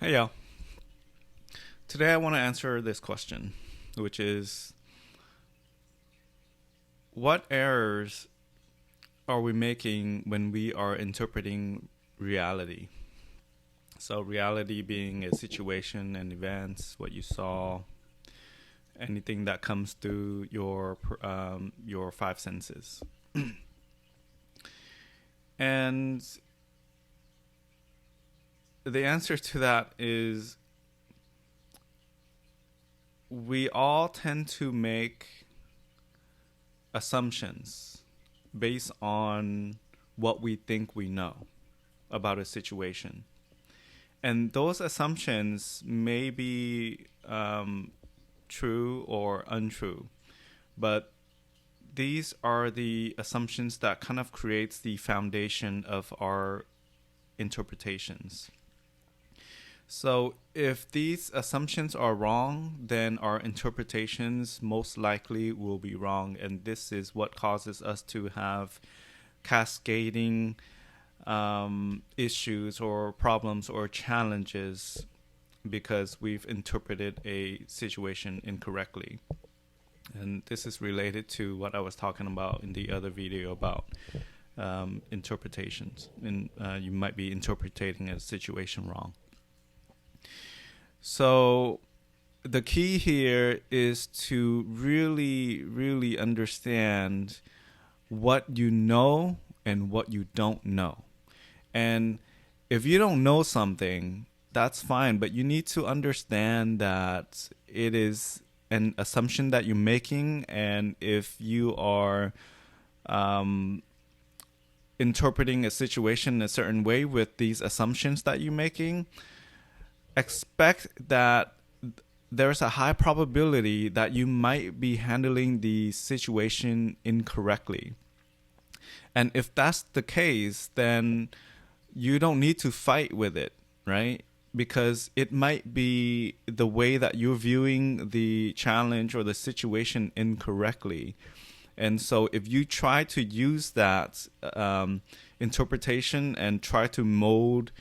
Hey, y'all. Today I want to answer this question, which is what errors are we making when we are interpreting reality? So, reality being a situation and events, what you saw, anything that comes through your five senses. And the answer to that is we all tend to make assumptions based on what we think we know about a situation. And those assumptions may be true or untrue, but these are the assumptions that kind of creates the foundation of our interpretations. So if these assumptions are wrong, then our interpretations most likely will be wrong. And this is what causes us to have cascading issues or problems or challenges because we've interpreted a situation incorrectly. And this is related to what I was talking about in the other video about interpretations. And you might be interpreting a situation wrong. So the key here is to really, really understand what you know and what you don't know. And if you don't know something, that's fine, but you need to understand that it is an assumption that you're making, and if you are interpreting a situation a certain way with these assumptions that you're making, expect that there's a high probability that you might be handling the situation incorrectly. And if that's the case, then you don't need to fight with it, right? Because it might be the way that you're viewing the challenge or the situation incorrectly. And so if you try to use that interpretation and try to mold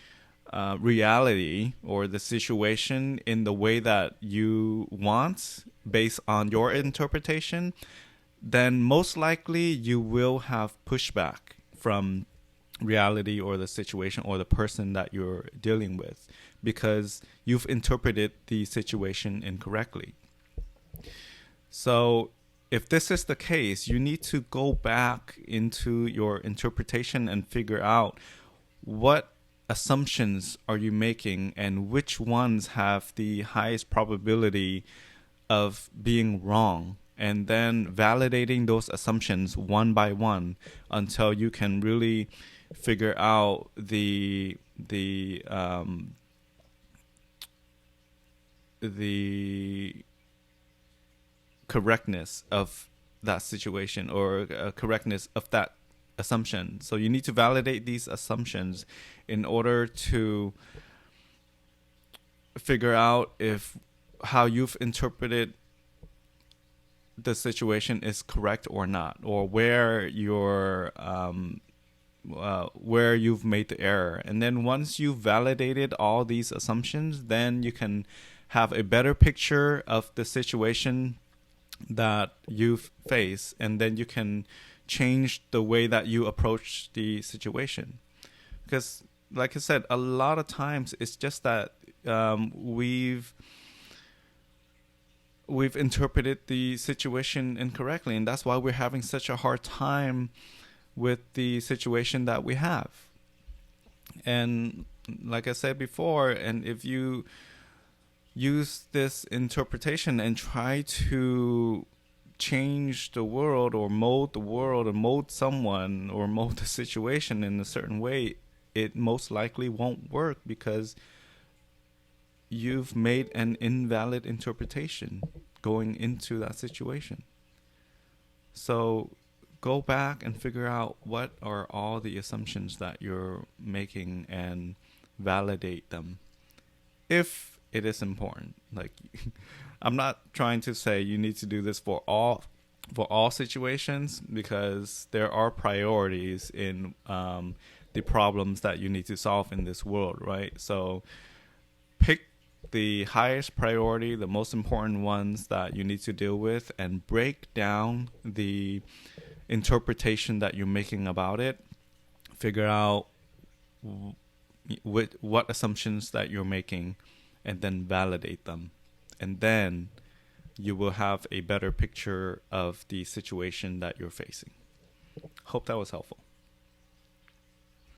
reality or the situation in the way that you want based on your interpretation, then most likely you will have pushback from reality or the situation or the person that you're dealing with because you've interpreted the situation incorrectly. So if this is the case, you need to go back into your interpretation and figure out what assumptions are you making and which ones have the highest probability of being wrong, and then validating those assumptions one by one until you can really figure out the correctness of that situation or correctness of that assumption. So you need to validate these assumptions in order to figure out if how you've interpreted the situation is correct or not, or where where you've made the error. And then once you've validated all these assumptions, then you can have a better picture of the situation that you face, and then you can change the way that you approach the situation. Because like I said, a lot of times it's just that we've interpreted the situation incorrectly, and that's why we're having such a hard time with the situation that we have. And like I said before, and if you use this interpretation and try to change the world or mold someone or mold the situation in a certain way, it most likely won't work because you've made an invalid interpretation going into that situation. So go back and figure out what are all the assumptions that you're making and validate them if it is important. Like, I'm not trying to say you need to do this for all situations, because there are priorities in the problems that you need to solve in this world, right? So pick the highest priority, the most important ones that you need to deal with, and break down the interpretation that you're making about it. Figure out what assumptions that you're making, and then validate them. And then you will have a better picture of the situation that you're facing. Hope that was helpful.